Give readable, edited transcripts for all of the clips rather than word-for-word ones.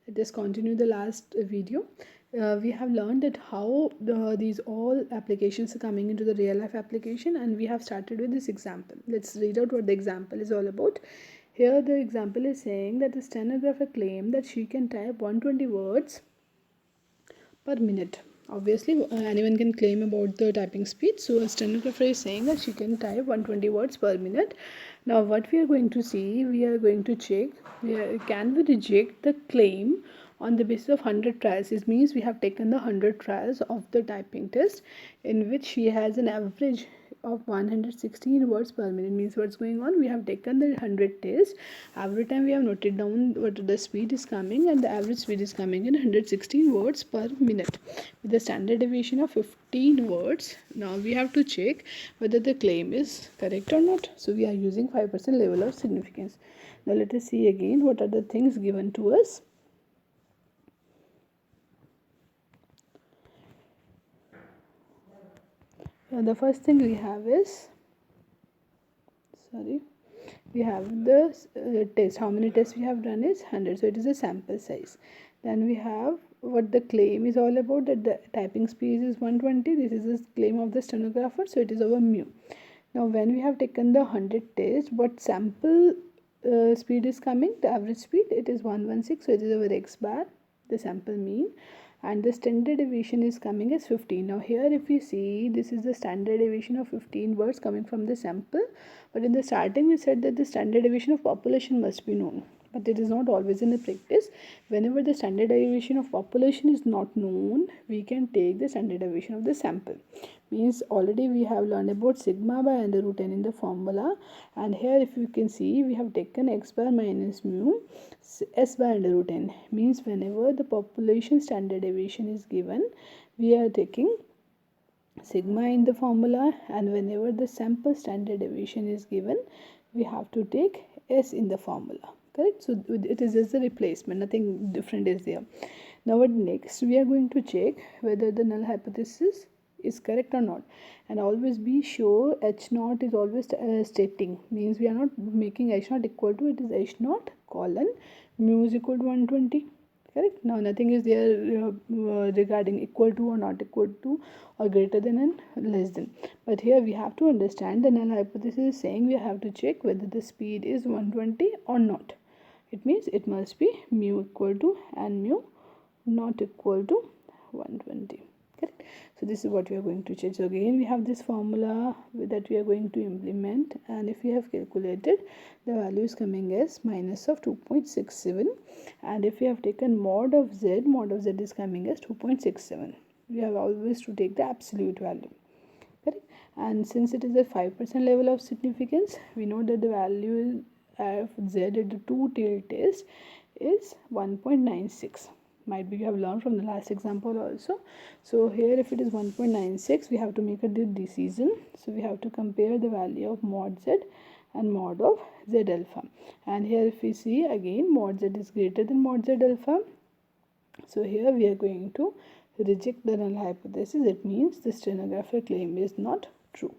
Let us continue the last video. We have learned that how these all applications are coming into the real life application, and we have started with this example. Let's read out what the example is all about. Here the example is saying that the stenographer claimed that she can type 120 words per minute. Obviously, anyone can claim about the typing speed. So a stenographer is saying that she can type 120 words per minute. Now what we are going to see, we are going to check, can we reject the claim on the basis of 100 trials. It means we have taken the 100 trials of the typing test, in which she has an average of 116 words per minute. Means what's going on, we have taken the 100 test, every time we have noted down what the speed is coming, and the average speed is coming in 116 words per minute with a standard deviation of 15 words. Now we have to check whether the claim is correct or not. So we are using 5% level of significance. Now let us see again what are the things given to us. The first thing we have is, we have the test. How many tests we have done is 100, so it is a sample size. Then we have what the claim is all about, that the typing speed is 120. This is the claim of the stenographer, so it is our mu. Now when we have taken the 100 test, what sample speed is coming, the average speed, it is 116, so it is our x bar, the sample mean, and the standard deviation is coming as 15. Now here if we see, this is the standard deviation of 15 words coming from the sample, but in the starting we said that the standard deviation of population must be known, but it is not always in the practice. Whenever the standard deviation of population is not known, we can take the standard deviation of the sample. Means already we have learned about sigma by under root n in the formula, and here if you can see, we have taken x bar minus mu s by under root n. Means whenever the population standard deviation is given, we are taking sigma in the formula, and whenever the sample standard deviation is given, we have to take s in the formula. Correct? So it is just a replacement, nothing different is there. Now what next, we are going to check whether the null hypothesis is correct or not, and always be sure h naught is always stating. Means we are not making h naught equal to, it is h naught colon mu is equal to 120. Correct? Now nothing is there regarding equal to or not equal to or greater than and less than, but here we have to understand the null hypothesis is saying we have to check whether the speed is 120 or not. It means it must be mu equal to and mu not equal to 120. Correct? So this is what we are going to check. So again we have this formula that we are going to implement, and if we have calculated, the value is coming as minus of 2.67, and if we have taken mod of z is coming as 2.67. We have always to take the absolute value. Correct? And since it is a 5% level of significance, we know that the value of z at the 2 till test is 1.96. Might be you have learned from the last example also. So here if it is 1.96, we have to make a decision. So we have to compare the value of mod z and mod of z alpha, and here if we see again mod z is greater than mod z alpha, so here we are going to reject the null hypothesis. It means the stenographer claim is not true.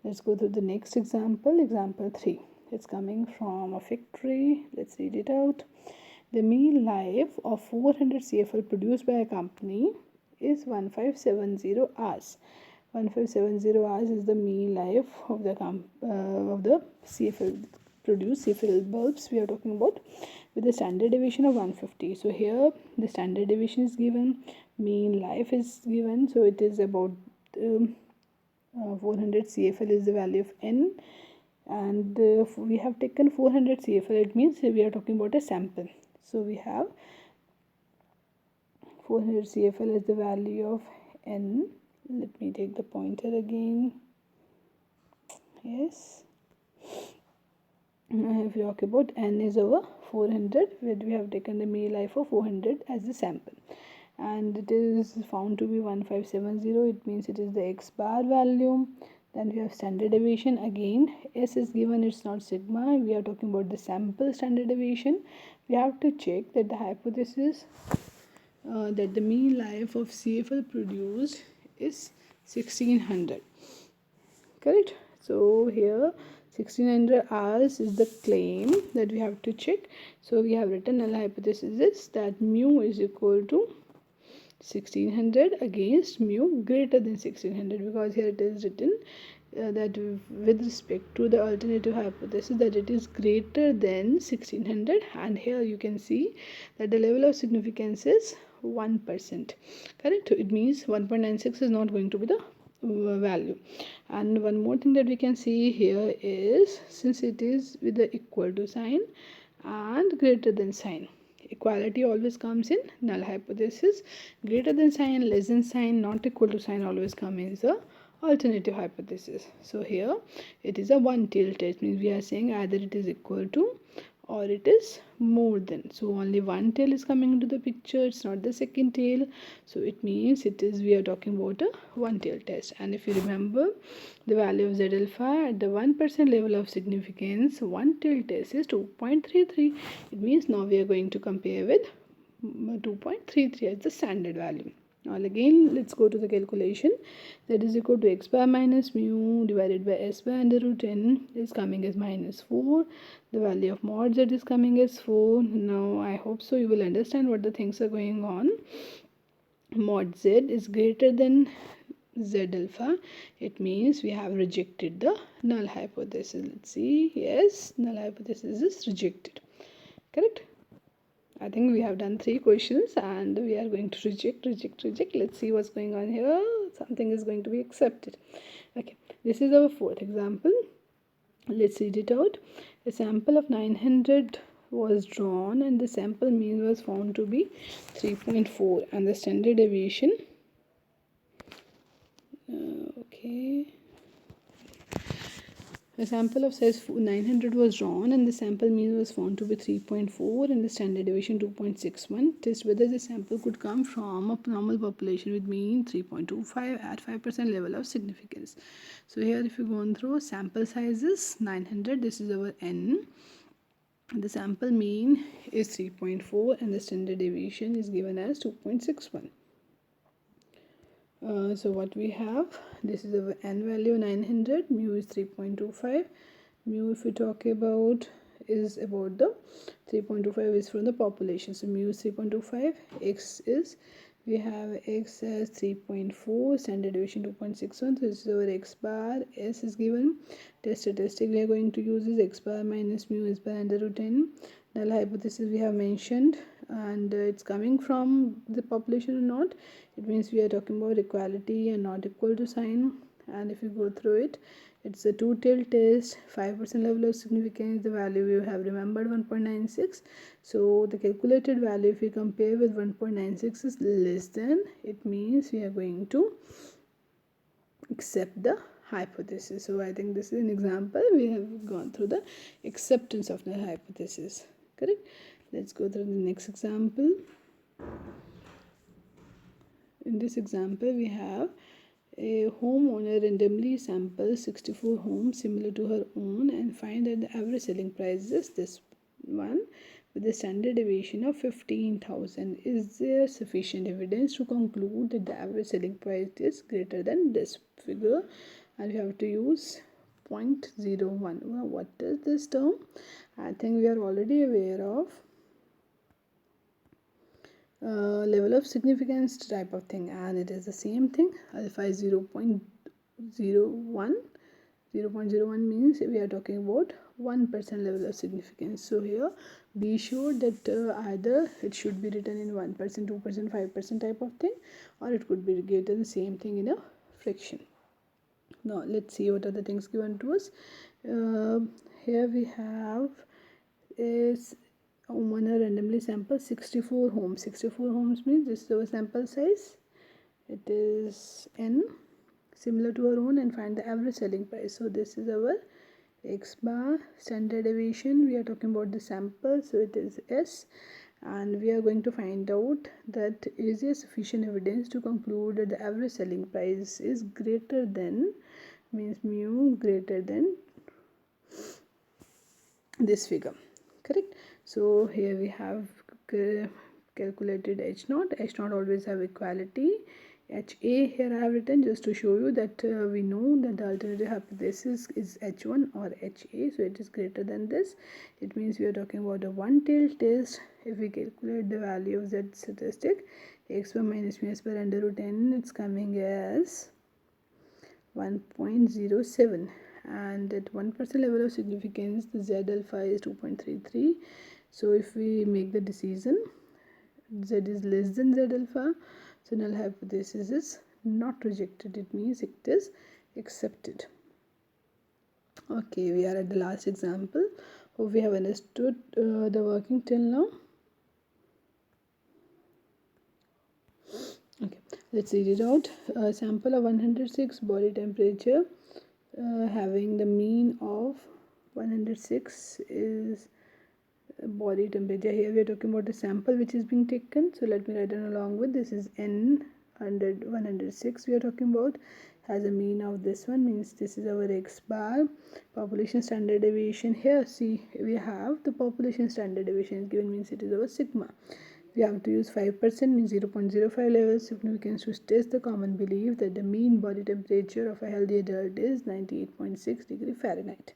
Let's go through the next example, example 3. It's coming from a factory. Let's read it out. The mean life of 400 CFL produced by a company is 1570 hours. 1570 hours is the mean life of the CFL produced CFL bulbs we are talking about, with a standard deviation of 150. So here the standard deviation is given, mean life is given, so it is about 400 CFL is the value of n, and we have taken 400 CFL. It means we are talking about a sample. So we have 400 CFL as the value of n. Let me take the pointer again. Yes. If we talk about n is over 400, where we have taken the mean life of 400 as the sample, and it is found to be 1570. It means it is the x bar value. Then we have standard deviation. Again s is given, it's not sigma. We are talking about the sample standard deviation. We have to check that the hypothesis that the mean life of CFL produced is 1600. Correct? So here 1600 hours is the claim that we have to check. So we have written null hypothesis is that mu is equal to 1600 against mu greater than 1600, because here it is written that with respect to the alternative hypothesis that it is greater than 1600, and here you can see that the level of significance is 1%. Correct? So it means 1.96 is not going to be the value. And one more thing that we can see here is, since it is with the equal to sign and greater than sign, equality always comes in null hypothesis. Greater than sign, less than sign, not equal to sign always come in the alternative hypothesis. So here it is a one tail test, means we are saying either it is equal to or it is more than. So only one tail is coming into the picture, it's not the second tail. So it means it is, we are talking about a one tail test. And if you remember the value of Z alpha at the 1% level of significance, one tail test is 2.33. It means now we are going to compare with 2.33 as the standard value. Now again let's go to the calculation. That is equal to x bar minus mu divided by s bar under root n is coming as minus 4. The value of mod z is coming as 4. Now I hope so you will understand what the things are going on. Mod z is greater than Z alpha. It means we have rejected the null hypothesis. Let's see. Yes, null hypothesis is rejected. Correct? I think we have done 3 questions and we are going to reject. Let's see what's going on here. Something is going to be accepted. Okay, this is our 4th example. Let's read it out. A sample of 900 was drawn and the sample mean was found to be 3.4 and the standard deviation a sample of size 900 was drawn and the sample mean was found to be 3.4 and the standard deviation 2.61. Test whether the sample could come from a normal population with mean 3.25 at 5% level of significance. So here if you go on through, sample size is 900, this is our n. The sample mean is 3.4 and the standard deviation is given as 2.61. So what we have, this is our n value 900, mu is 3.25. Mu if we talk about is about the 3.25 is from the population. So mu is 3.25. X is, we have x as 3.4, standard deviation 2.61. So this is our x bar. S is given. Test statistic we are going to use is x bar minus mu s bar under root n. Null hypothesis we have mentioned, and it's coming from the population or not. It means we are talking about equality and not equal to sign. And if you go through it, it's a two-tailed test, 5% level of significance. The value you have remembered 1.96. So the calculated value if we compare with 1.96 is less than, it means we are going to accept the hypothesis. So I think this is an example. We have gone through the acceptance of the hypothesis. Correct? Let's go through the next example. In this example, we have a homeowner randomly samples 64 homes similar to her own and find that the average selling price is this one with a standard deviation of 15,000. Is there sufficient evidence to conclude that the average selling price is greater than this figure? And we have to use 0.01. Well, what is this term? I think we are already aware of level of significance type of thing, and it is the same thing. Alpha is 0.01. 0.01 means we are talking about 1% level of significance. So here be sure that either it should be written in 1%, 2%, 5% type of thing, or it could be greater the same thing in a fraction. Now let's see what are the things given to us. Here we have is homeowner randomly sample 64 homes. 64 homes means this is our sample size. It is n similar to our own and find the average selling price. So this is our x bar. Standard deviation we are talking about the sample, so it is s, and we are going to find out that is there sufficient evidence to conclude that the average selling price is greater than, means mu greater than this figure. Correct? So here we have calculated h naught. H naught always have equality. HA here I have written just to show you that we know that the alternative hypothesis is H1 or HA, so it is greater than this. It means we are talking about a one-tailed test. If we calculate the value of Z statistic, x1 minus mu s per under root n, it's coming as 1.07, and at 1% level of significance the Z alpha is 2.33. so if we make the decision Z is less than Z alpha, so null hypothesis is not rejected, it means it is accepted. Okay, we are at the last example. Hope we have understood the working till now. Okay, let's read it out. A sample of 106 body temperature having the mean of 106 is body temperature. Here we are talking about a sample which is being taken, so let me write it along with this is n 106 we are talking about, has a mean of this one, means this is our x bar. Population standard deviation, here see we have the population standard deviation is given, means it is our sigma. We have to use 5%, means 0.05 levels significance to test the common belief that the mean body temperature of a healthy adult is 98.6 degree Fahrenheit.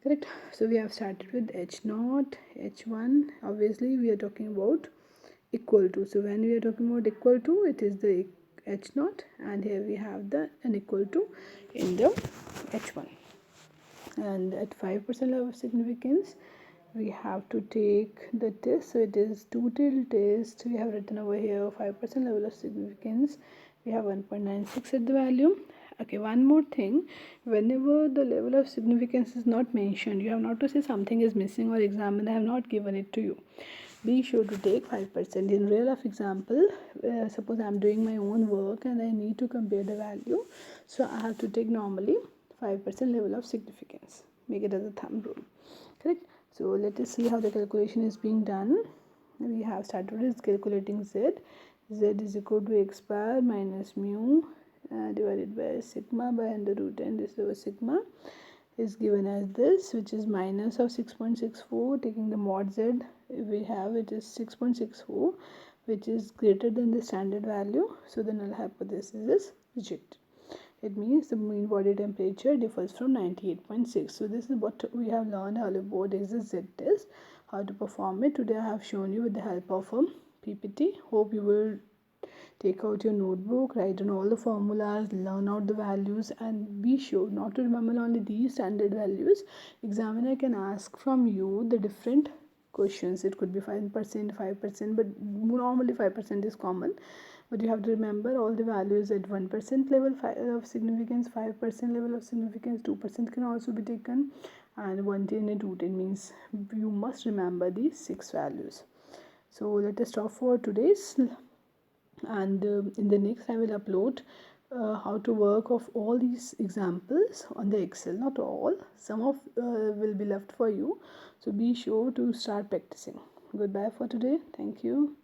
Correct. So we have started with H0, H1. Obviously we are talking about equal to, so when we are talking about equal to, it is the H0, and here we have the unequal to in the H1. And at 5% level of significance we have to take the test, so it is two-tailed test. We have written over here 5% level of significance, we have 1.96 at the value. Okay, one more thing, whenever the level of significance is not mentioned, you have not to say something is missing or examiner have not given it to you. Be sure to take 5%. In real life example, suppose I am doing my own work and I need to compare the value, so I have to take normally 5% level of significance, make it as a thumb rule. Correct. So let us see how the calculation is being done. We have started with calculating Z. Z is equal to x bar minus mu divided by sigma by under root n. This is our sigma is given as this, which is minus of 6.64. Taking the mod Z, we have it is 6.64, which is greater than the standard value, so the null hypothesis is rejected. It means the mean body temperature differs from 98.6. So this is what we have learned all about is the Z test, how to perform it. Today I have shown you with the help of a PPT. Hope you will take out your notebook, write down all the formulas, learn out the values, and be sure not to remember only these standard values. Examiner can ask from you the different questions. It could be 5%, 5%, but normally 5% is common. But you have to remember all the values at 1% level of significance, 5% level of significance, 2% can also be taken, and 110 and 210, means you must remember these 6 values. So let us stop for today's, and in the next I will upload how to work of all these examples on the Excel. Not all, some of will be left for you, so be sure to start practicing. Goodbye for today. Thank you.